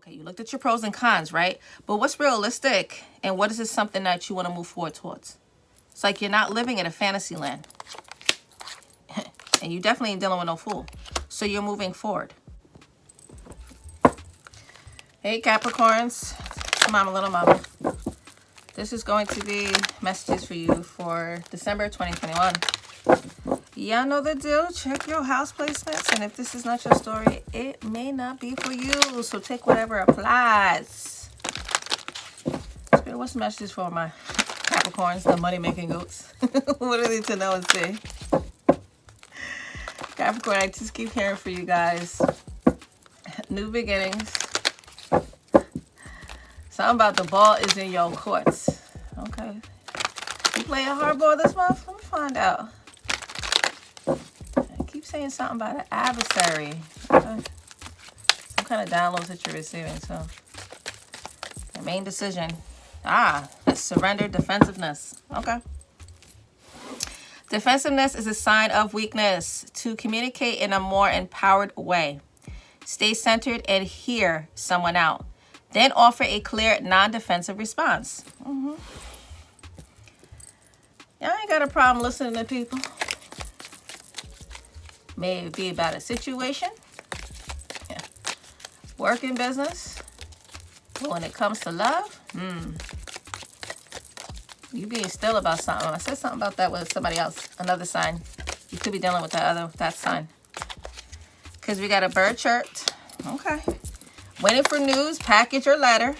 Okay, you looked at your pros and cons, right? But what's realistic and what is this something that you want to move forward towards? It's like you're not living in a fantasy land. And you definitely ain't dealing with no fool. So you're moving forward. Hey, Capricorns. Mama, little mama. This is going to be messages for you for December 2021. Y'all know the deal. Check your house placements. And if this is not your story, it may not be for you. So take whatever applies. Spirit, what's the messages for my Capricorns, the money-making goats? What do they need to know and see? Capricorn, I just keep hearing for you guys. New beginnings. Something about the ball is in your courts. Okay. You playing hardball this month? Let me find out. I keep saying something about an adversary. Okay. Some kind of downloads that you're receiving. So, your main decision. Surrender, defensiveness. Okay. Defensiveness is a sign of weakness. To communicate in a more empowered way. Stay centered and hear someone out. Then offer a clear, non-defensive response. Y'all ain't got a problem listening to people. May it be about a situation. Yeah. Work in business. But when it comes to love, you being still about something. I said something about that with somebody else, another sign. You could be dealing with that sign. Because we got a bird chirped. Okay. Waiting for news, package or letter.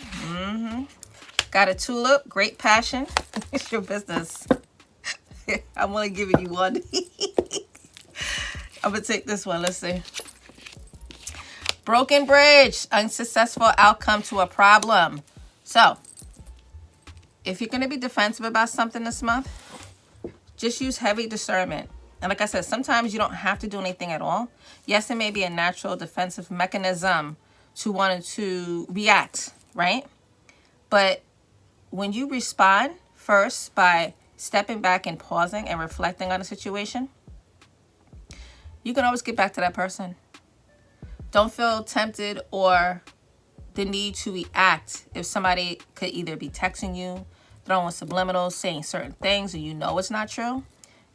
Got a tulip, great passion. It's your business. I'm only giving you one. I'm going to take this one. Let's see. Broken bridge, unsuccessful outcome to a problem. So, if you're going to be defensive about something this month, just use heavy discernment. And like I said, sometimes you don't have to do anything at all. Yes, it may be a natural defensive mechanism to want to react, right? But when you respond first by stepping back and pausing and reflecting on the situation, you can always get back to that person. Don't feel tempted or the need to react if somebody could either be texting you, throwing subliminals, saying certain things, and you know it's not true.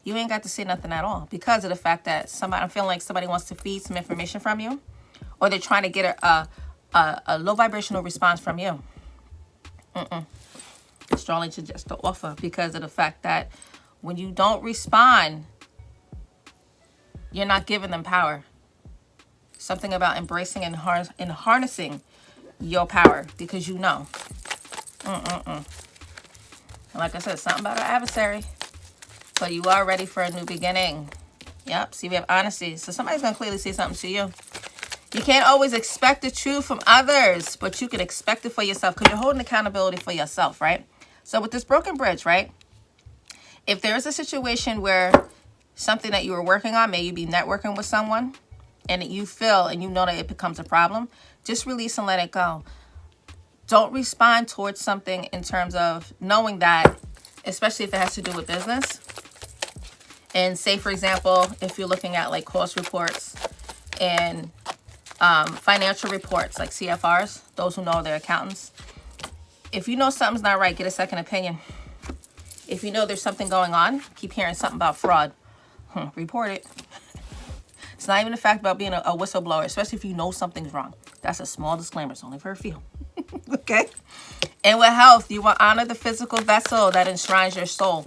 You ain't got to say nothing at all because of the fact that I'm feeling like somebody wants to feed some information from you, or they're trying to get a low vibrational response from you. Strongly suggest to offer because of the fact that when you don't respond, you're not giving them power. Something about embracing and harnessing your power because you know. And like I said, something about an adversary. But you are ready for a new beginning. Yep. See, we have honesty. So somebody's going to clearly say something to you. You can't always expect the truth from others, but you can expect it for yourself because you're holding accountability for yourself, right? So with this broken bridge, right? If there is a situation where something that you were working on, may you be networking with someone, and you feel and you know that it becomes a problem, just release and let it go. Don't respond towards something in terms of knowing that, especially if it has to do with business. And say, for example, if you're looking at like cost reports and financial reports like CFRs, those who know their accountants. If you know something's not right, get a second opinion. If you know there's something going on, keep hearing something about fraud, report it. It's not even the fact about being a whistleblower, especially if you know something's wrong. That's a small disclaimer. It's only for a few. Okay? And with health, you will honor the physical vessel that enshrines your soul.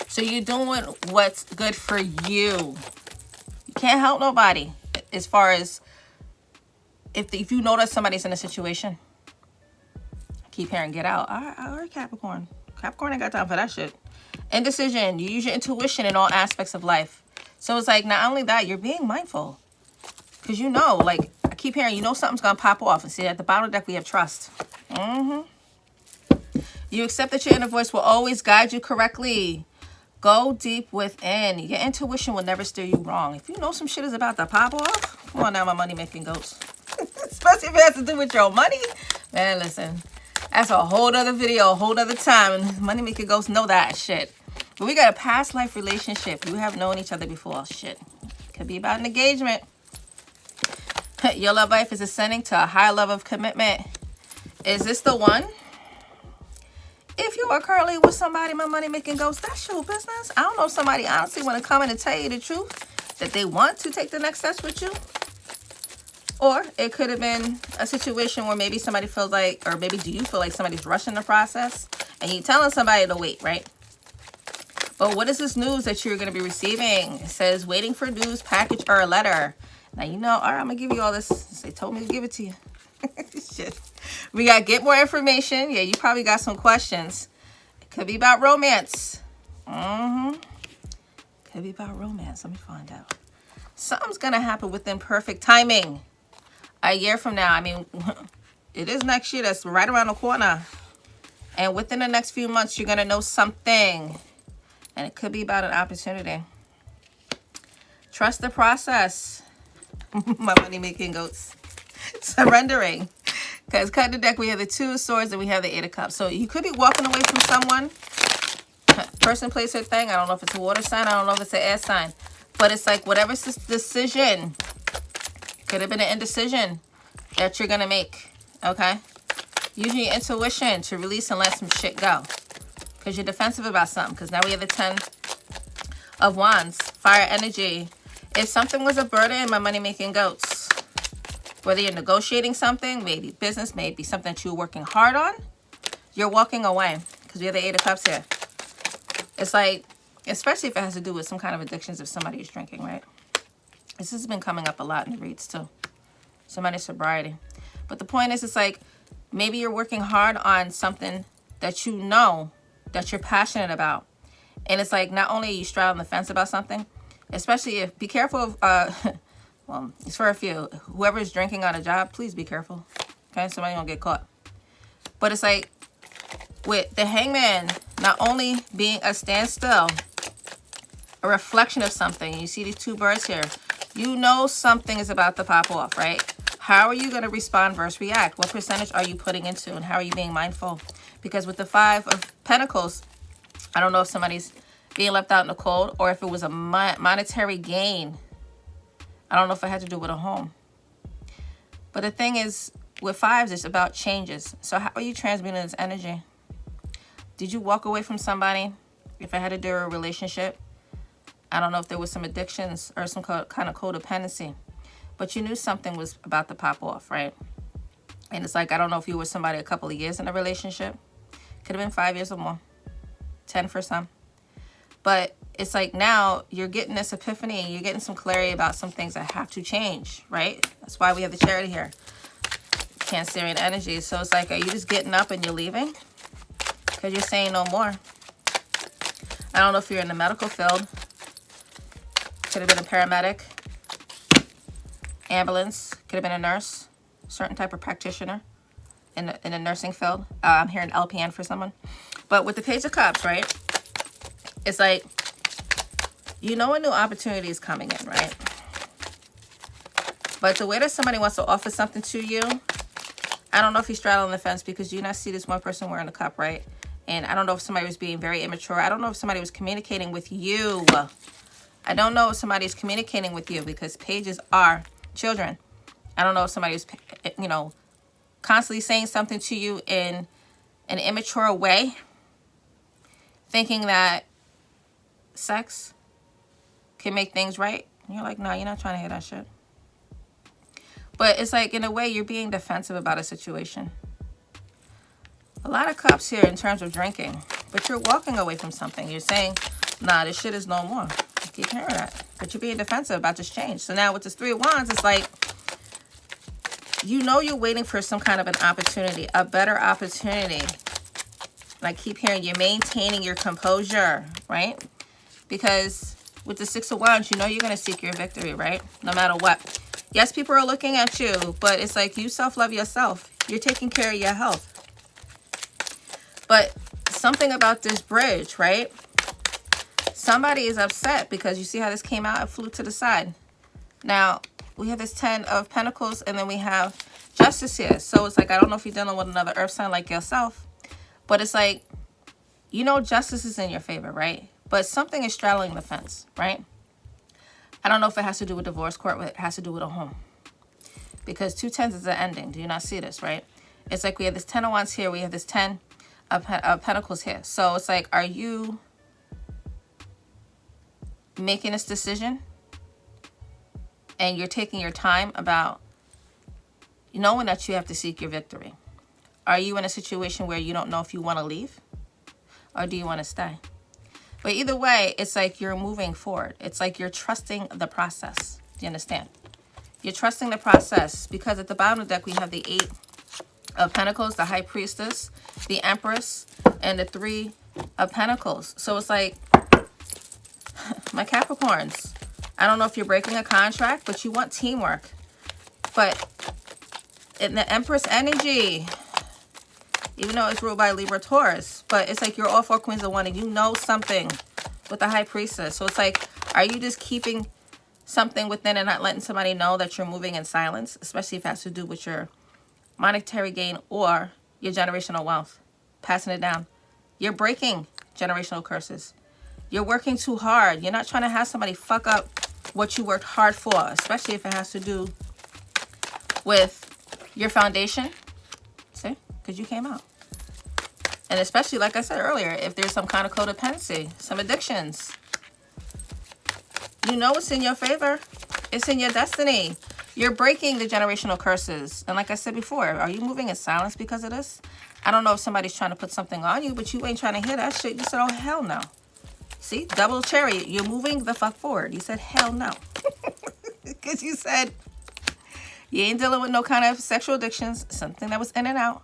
So you're doing what's good for you. You can't help nobody as far as if you notice somebody's in a situation. Keep hearing get out. All right, Capricorn. Capricorn ain't got time for that shit. Indecision. You use your intuition in all aspects of life. So it's like not only that, you're being mindful. Because you know, like I keep hearing, you know something's going to pop off. And see, at the bottom of the deck, we have trust. You accept that your inner voice will always guide you correctly. Go deep within. Your intuition will never steer you wrong. If you know some shit is about to pop off, come on now, my money-making ghosts. Especially if it has to do with your money. Man, listen. That's a whole other video, a whole other time. And money-making ghosts know that shit. But we got a past life relationship. You have known each other before. Shit. Could be about an engagement. Your love life is ascending to a higher level of commitment. Is this the one? If you are currently with somebody, my money making ghost, that's your business. I don't know if somebody honestly want to come in and tell you the truth, that they want to take the next steps with you. Or it could have been a situation where maybe somebody feels like, or maybe do you feel like somebody's rushing the process and you're telling somebody to wait, right? But what is this news that you're going to be receiving? It says waiting for news, package, or a letter. Now, you know, all right, I'm going to give you all this. They told me to give it to you. Shit. We got to get more information. Yeah, you probably got some questions. It could be about romance. Could be about romance. Let me find out. Something's going to happen within perfect timing. A year from now. I mean, it is next year. That's right around the corner. And within the next few months, you're going to know something. And it could be about an opportunity. Trust the process. My money making goats. Surrendering. Because cut the deck, we have the Two of Swords and we have the Eight of Cups. So you could be walking away from someone. Person plays her thing. I don't know if it's a water sign. I don't know if it's an air sign. But it's like whatever decision. Could have been an indecision that you're going to make. Okay? Using your intuition to release and let some shit go. Because you're defensive about something. Because now we have the 10 of Wands. Fire energy. If something was a burden, my money making goats. Whether you're negotiating something, maybe business, maybe something that you're working hard on, you're walking away. Because we have the Eight of Cups here. It's like, especially if it has to do with some kind of addictions if somebody is drinking, right? This has been coming up a lot in the reads too. Somebody's sobriety. But the point is, it's like, maybe you're working hard on something that you know that you're passionate about. And it's like, not only are you straddling the fence about something, especially if, be careful of, well, it's for a few. Whoever's drinking on a job, please be careful. Okay, somebody gonna get caught. But it's like, with the Hangman not only being a standstill, a reflection of something. You see these two birds here. You know something is about to pop off, right? How are you going to respond versus react? What percentage are you putting into and how are you being mindful? Because with the Five of Pentacles, I don't know if somebody's being left out in the cold or if it was a monetary gain. I don't know if it had to do with a home. But the thing is, with fives, it's about changes. So how are you transmuting this energy? Did you walk away from somebody? If it had to do with a relationship, I don't know if there was some addictions or some kind of codependency, but you knew something was about to pop off, right? And it's like, I don't know if you were somebody a couple of years in a relationship. Could have been 5 years or more. 10 for some. But it's like now you're getting this epiphany and you're getting some clarity about some things that have to change, right? That's why we have the Chariot here. Cancerian energy. So it's like, are you just getting up and you're leaving? Because you're saying no more. I don't know if you're in the medical field. Could have been a paramedic, ambulance, could have been a nurse, certain type of practitioner in the nursing field. I'm hearing LPN for someone. But with the Page of Cups, right? It's like, you know a new opportunity is coming in, right? But the way that somebody wants to offer something to you, I don't know if you're straddling the fence because you not see this one person wearing the cup, right? And I don't know if somebody was being very immature. I don't know if somebody was communicating with you. I don't know if somebody's communicating with you because pages are children. I don't know if somebody's, you know, constantly saying something to you in an immature way, thinking that sex can make things right. And you're like, no, you're not trying to hear that shit. But it's like, in a way, you're being defensive about a situation. A lot of cups here in terms of drinking, but you're walking away from something. You're saying, nah, this shit is no more. I keep hearing that. But you're being defensive about this change. So now with this Three of Wands, it's like, you know you're waiting for some kind of an opportunity, a better opportunity. And I keep hearing you're maintaining your composure, right? Because with the Six of Wands, you know you're going to seek your victory, right? No matter what. Yes, people are looking at you, but it's like you self-love yourself. You're taking care of your health. But something about this bridge, right? Somebody is upset because you see how this came out? It flew to the side. Now, we have this 10 of Pentacles and then we have Justice here. So it's like, I don't know if you're dealing with another earth sign like yourself, but it's like, you know, justice is in your favor, right? But something is straddling the fence, right? I don't know if it has to do with divorce court, but it has to do with a home. because 2 tens is an ending. Do you not see this, right? It's like we have this 10 of Wands here. We have this 10 of Pentacles here. So it's like, are you making this decision and you're taking your time about knowing that you have to seek your victory? Are you in a situation where you don't know if you want to leave or do you want to stay? But either way, it's like you're moving forward. It's like you're trusting the process. Do you understand? You're trusting the process because at the bottom of the deck, we have the 8 of Pentacles, the High Priestess, the Empress, and the 3 of Pentacles. So it's like, my Capricorns, I don't know if you're breaking a contract, but you want teamwork. But in the Empress energy, even though it's ruled by Libra, Taurus, but it's like you're all 4 Queens of One and you know something with the High Priestess. So it's like, are you just keeping something within and not letting somebody know that you're moving in silence, especially if it has to do with your monetary gain or your generational wealth, passing it down? You're breaking generational curses. You're working too hard. You're not trying to have somebody fuck up what you worked hard for, especially if it has to do with your foundation. See? Because you came out. And especially, like I said earlier, if there's some kind of codependency, some addictions, you know it's in your favor. It's in your destiny. You're breaking the generational curses. And like I said before, are you moving in silence because of this? I don't know if somebody's trying to put something on you, but you ain't trying to hear that shit. You said, oh, hell no. See? Double cherry. You're moving the fuck forward. You said, hell no. Because you said you ain't dealing with no kind of sexual addictions, something that was in and out.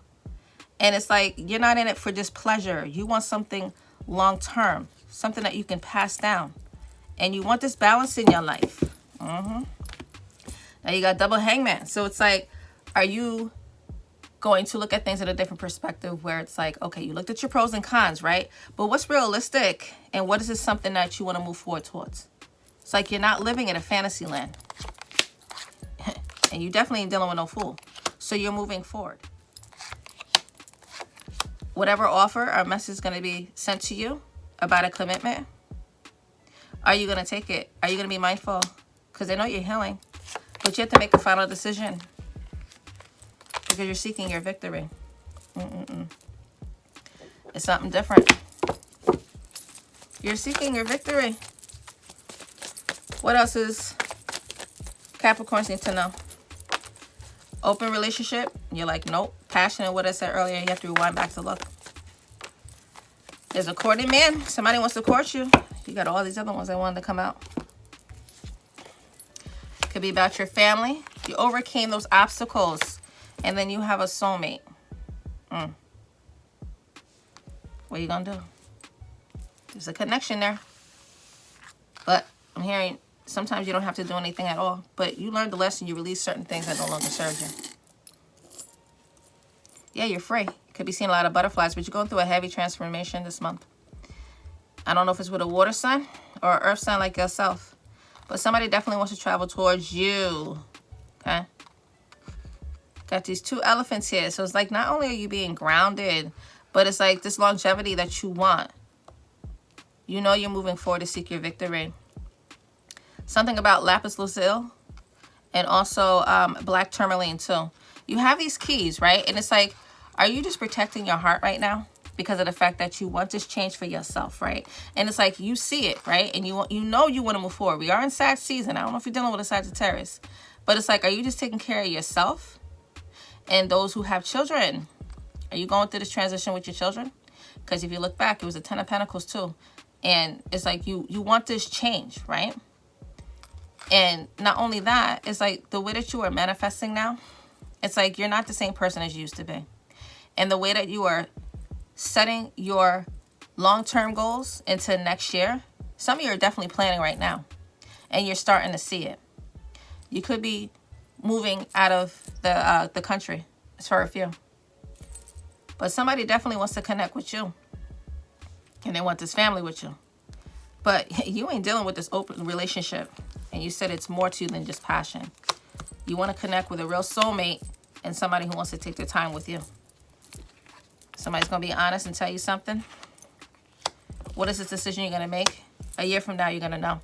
And it's like, you're not in it for just pleasure. You want something long-term, something that you can pass down. And you want this balance in your life. Now you got double hangman. So it's like, are you going to look at things in a different perspective where it's like, okay, you looked at your pros and cons, right? But what's realistic? And what is this something that you want to move forward towards? It's like you're not living in a fantasy land. And you definitely ain't dealing with no fool. So you're moving forward. Whatever offer or message is going to be sent to you about a commitment, are you going to take it? Are you going to be mindful? Because they know you're healing. But you have to make a final decision. Because you're seeking your victory. It's something different. You're seeking your victory. What else is Capricorns need to know? Open relationship. You're like, nope. Passionate, what I said earlier. You have to rewind back to look. There's a courting man. Somebody wants to court you. You got all these other ones that wanted to come out. Could be about your family. You overcame those obstacles. And then you have a soulmate. What are you going to do? There's a connection there. But I'm hearing sometimes you don't have to do anything at all. But you learned the lesson. You release certain things that no longer serve you. Yeah, you're free. Could be seeing a lot of butterflies, but you're going through a heavy transformation this month. I don't know if it's with a water sign or an earth sign like yourself. But somebody definitely wants to travel towards you. Okay? Got these 2 elephants here. So it's like not only are you being grounded, but it's like this longevity that you want. You know you're moving forward to seek your victory. Something about lapis lazuli and also black tourmaline too. You have these keys, right? And it's like, are you just protecting your heart right now because of the fact that you want this change for yourself, right? And it's like you see it, right? And you know you want to move forward. We are in Sag season. I don't know if you're dealing with a Sagittarius, but it's like, are you just taking care of yourself and those who have children? Are you going through this transition with your children? Because if you look back, it was a 10 of Pentacles too. And it's like you want this change, right? And not only that, it's like the way that you are manifesting now, it's like you're not the same person as you used to be. And the way that you are setting your long-term goals into next year, some of you are definitely planning right now. And you're starting to see it. You could be moving out of the country. It's for a few. But somebody definitely wants to connect with you. And they want this family with you. But you ain't dealing with this open relationship. And you said it's more to you than just passion. You want to connect with a real soulmate and somebody who wants to take their time with you. Somebody's going to be honest and tell you something. What is this decision you're going to make? A year from now, you're going to know.